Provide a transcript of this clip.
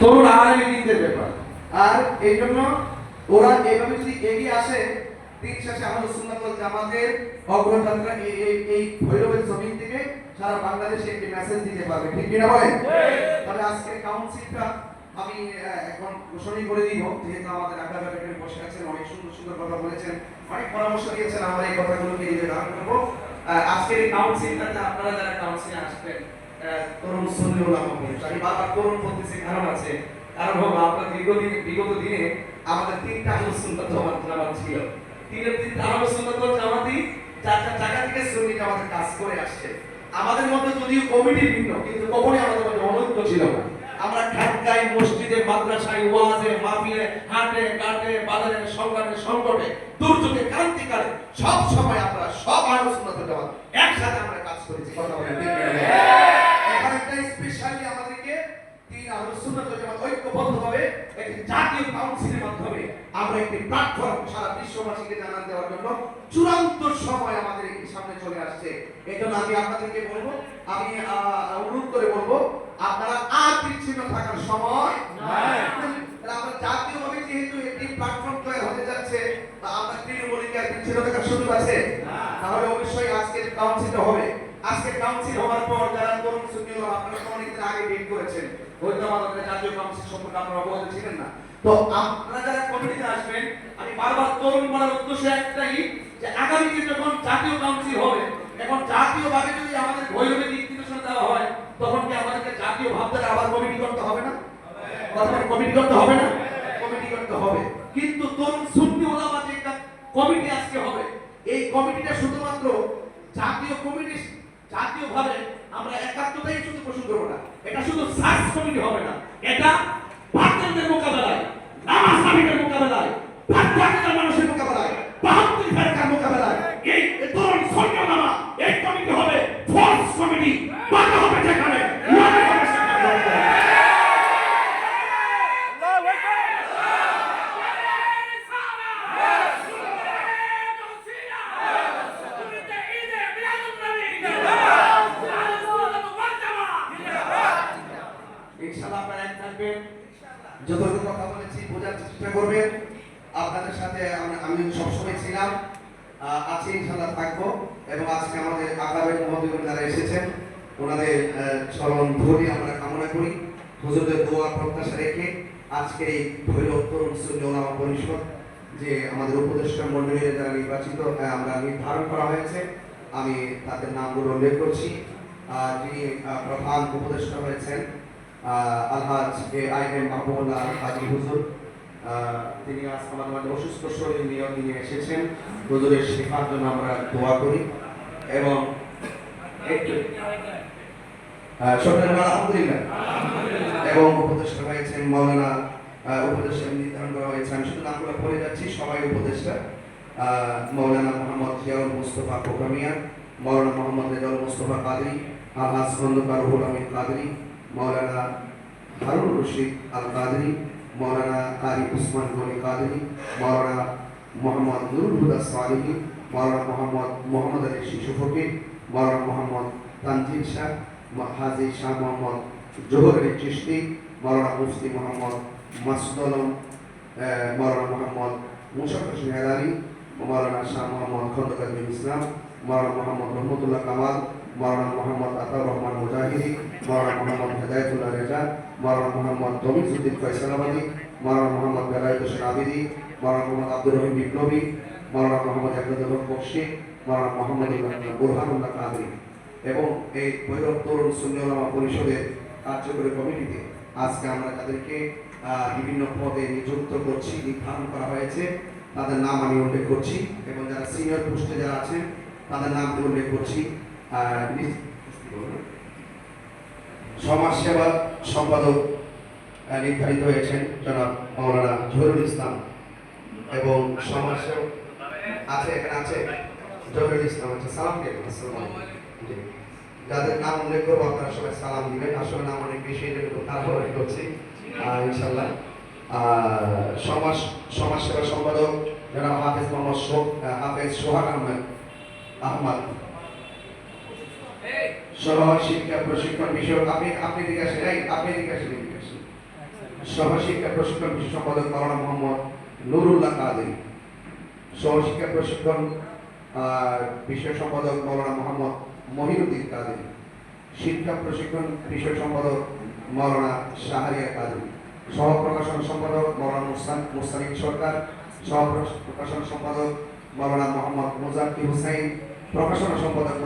তরুণ আলেমীদের ব্যাপার। আর এই জন্য ওরা এইভাবে যদি এগিয়ে আসে, দিন শেষে আহলুস সুন্নাত ওয়াল জামাতের অগ্রযাত্রা এই ভৈরবের জমিন থেকে সারা বাংলাদেশে একটি মেসেজ দিতে পারবে, ঠিক কিনা বলেন? তবে আজকে কাউন্সিলটা আমি এখন ঘোষণা করে দিব, যেহেতু আমাদের আকাবাদ এখানে বসে আছেন, অনেক সুন্দর সুন্দর কথা বলেছেন, অনেক পরামর্শ দিয়েছেন, আমরা এই কথাগুলোকে নিয়ে ধারণ করব। আজকের এই কাউন্সিলটাতে আপনারা যারা কাউন্সিলে আসবেন, তরুণ সুন্নি উলামা পরিষদ, আমি বারবার তরুণ বলতেছি কারণ আছে, কারণ হলো আপনার বিগত দিনে আমাদের তিনটা আহলুস সুন্নাত ওয়াল জামাত ছিল, তিনটা আহলুস সুন্নাত ওয়াল জামাতই চারটা জায়গা থেকে সুন্নি জামাতের কাজ করে আসছে। আমাদের মধ্যে যদিও কমিটি ভিন্ন, কিন্তু কখনোই আমাদের মধ্যে অনৈক্য ছিল না। আমরা ঢাকায় মসজিদে, মাদ্রাসায়, ওয়াজে, মাহফিলে, হাটে ঘাটে, বাজারে, সংগ্রামে, সংকটে, দুর্যোগে, ক্রান্তিকালে সব সময় আমরা সব আহলুস সুন্নাত ওয়াল জামাত একসাথে আমরা কাজ করেছি। কথা বলেন ঠিক কিনা? এখন একটা স্পেশালি আমাদেরকে তিন আহলুস সুন্নাত ওয়াল জামাত ঐক্যবদ্ধভাবে একটি জাতীয় কাউন্সিলের মাধ্যমে আমরা একটি প্ল্যাটফর্ম সারা বিশ্ববাসীকে জানান দেওয়ার জন্য চূড়ান্ত সময় আমাদের সামনে চলে আসছে। এজন্য আমি আপনাদেরকে বলবো, আমি অনুরোধ করে বলবো, আপনারা আর বিচ্ছিন্ন থাকার সময় নাই। আমরা জাতীয়ভাবে যেহেতু একটি প্ল্যাটফর্ম তৈরি হতে যাচ্ছে, আমরা তৃণমূলে কি আর বিচ্ছিন্ন থাকার সুযোগ আছে? তাহলে অবশ্যই আজকের কাউন্সিলটা হবে। আজকের কাউন্সিল হওয়ার পর যারা তরুণ সুন্নি ওলামা, আপনারা অনেকদিন আগে ডেট করেছেন, হয়তো আমাদের জাতীয় কাউন্সিল সম্পর্কে আপনারা অবগত ছিলেন না। তো আপনারা যারা কমিটিতে আসবেন, আমি বারবার তরুণ বলার উদ্দেশ্য একটাই, যে আগামীতে যখন জাতীয় কাউন্সিল হবে, এখন জাতীয়ভাবে যদি আমাদের ভৈরবে নির্দেশনা দেওয়া হয়, তখন কি আমাদেরকে জাতীয় ভাবতে আবার কমিটি করতে হবে না? কমিটি করতে হবে না? কমিটি করতে হবে। কিন্তু তরুণ সুন্নি ওলামা যে একটা কমিটি আজকে হবে, এই কমিটিটা শুধুমাত্র জাতীয় কমিটি, জাতীয়ভাবে আমরা একাত্মতাই শুধু পোষণ করবো না, এটা শুধু সার্চ কমিটি হবে না, এটা বাতিলদের মোকাবেলায়, নামাজের মোকাবেলায়, ভাগ্যবান মানুষের মোকাবেলায়, 72 ফেরকার মোকাবেলায় এই তরুণ সুন্নি ওলামা এই কমিটি হবে ফোর্স কমিটি। বাধা হবে যেখানে, লড়াই হবে সেখানে। ইনশাআল্লাহ আপনারা এক থাকবেন, যতটুকু কথা বলেছি বোঝার চেষ্টা করবেন। আপনাদের সাথে আমি সবসময় ছিলাম, আছি, ইনশাআল্লাহ থাকবো। এবং আজকে আমাদের আকাবের মহোদয় যারা এসেছেন, ওনাদের চরণ ধরে আমরা কামনা করি, হুজুরদের দোয়া প্রত্যাশা রেখে আজকে এই ভৈরব তরুণ সুন্নি ওলামা পরিষদ যে আমাদের উপদেষ্টা মণ্ডলীর যারা নির্বাচিত, আমরা নির্ধারণ করা হয়েছে, আমি তাদের নামগুলো উল্লেখ করছি। যিনি প্রধান উপদেষ্টা হয়েছেন আলহাজ AIM মাহবুবুল্লাহ হাজী হুজুর, তিনি আজ আমাদের মাঝে অসুস্থ শরীর নিয়ে এসেছেন, হুজুরের শেখার জন্য আমরা দোয়া করি। এবং একটু আলহামদুলিল্লাহ। এবং উপদেষ্টা হয়েছেন মাওলানা, উপদেষ্টা নির্ধারণ করা হয়েছে, আমি শুধু নামগুলো বলে যাচ্ছি, সবাই উপদেষ্টা। মাওলানা মোহাম্মদ জিয়াউল মুস্তফা কোকামিয়া, মাওলানা মোহাম্মদ রেজাউল মুস্তফা কাদরি, আলহাজ খন্দকার রুহুল আমিন কাদরি, মাওলানা হারুন রশিদ আল কাদরি, মাওলানা কারি উসমান গনি কাদরি, মাওলানা মোহাম্মদ নুরুল হুদা সালিহি, মাওলানা মোহাম্মদ আলী শিশু ফকির, মাওলানা মোহাম্মদ তানজিল শাহ, হাজী শাহ মোহাম্মদ জোহর আলী চিশতি, মাওলানা মুফতি মোহাম্মদ মাসুদ আলম, মাওলানা মোহাম্মদ মুশাফর হোসেন হেলালি, মাওলানা শাহ মোহাম্মদ খন্দকার বিন ইসলাম, মাওলানা মোহাম্মদ রহমতুল্লাহ কামাল, মাওলানা মোহাম্মদ আতাউর রহমান মুজাহিদি, মাওলানা মোহাম্মদ হেদায়েতুল্লাহ রেজা, মাওলানা মোহাম্মদ তমিজউদ্দিন ফয়সালাবাদী, মাওলানা মোহাম্মদ বেলায়েত হোসেন আবিদি, মাওলানা মোহাম্মদ আব্দুর রহিম বিপ্লবী, মাওলানা মোহাম্মদ আব্দুল বখশি, মাওলানা মোহাম্মদ বুরহানুল্লাহ কাদরি। এবং এই ভৈরব তরুণ সুন্নি ওলামা পরিষদের কার্যকরী কমিটিতে আজকে আমরা তাদেরকে বিভিন্ন পদে নিযুক্ত করছি, নির্ধারণ করা হয়েছে, তাদের নাম আমি উল্লেখ করছি। এবং যারা সিনিয়র পোস্টে যারা আছেন তাদের নাম উল্লেখ করছি। সমাজসেবা সম্পাদক নির্ধারিত হয়েছেন জনাব মাওলানা জহুরুল ইসলাম। এবং সমাজসেবা আছে, এখানে আছে জহুরুল ইসলাম, আছে, সালাম দিবেন। আসসালামু আলাইকুম। যাদের নাম উল্লেখ করবো আপনারা সবাই সালাম দিবেন, আসলে নাম অনেক বেশি, তারপরে করছি ইনশাল্লাহ। সমাজসেবা সম্পাদক জনাব হাফেজ মোহাম্মদ হাফেজ সোহাগ আহমদ, সহ শিক্ষা প্রশিক্ষণ বিষয়ক, আপনি দিকে আসেন, আপনি দিকে আসেন, সহশিক্ষা প্রশিক্ষণ বিষয় সম্পাদক মাওলানা মোহাম্মদ নুরুল্লাহ কাদের, সহশিক্ষা প্রশিক্ষণ বিষয় সম্পাদক মাওলানা মোহাম্মদ মহিউদ্দিন কাদের, শিক্ষা প্রশিক্ষণ বিষয় সম্পাদক মাওলানা শাহরিয়া কাদের, সহ প্রকাশনা সম্পাদক মাওলানা মুস্তানিক সরকার, সহ প্রকাশনা সম্পাদক মাওলানা মোহাম্মদ মুজাক্কির হুসাইন, প্রকাশনা সম্পাদক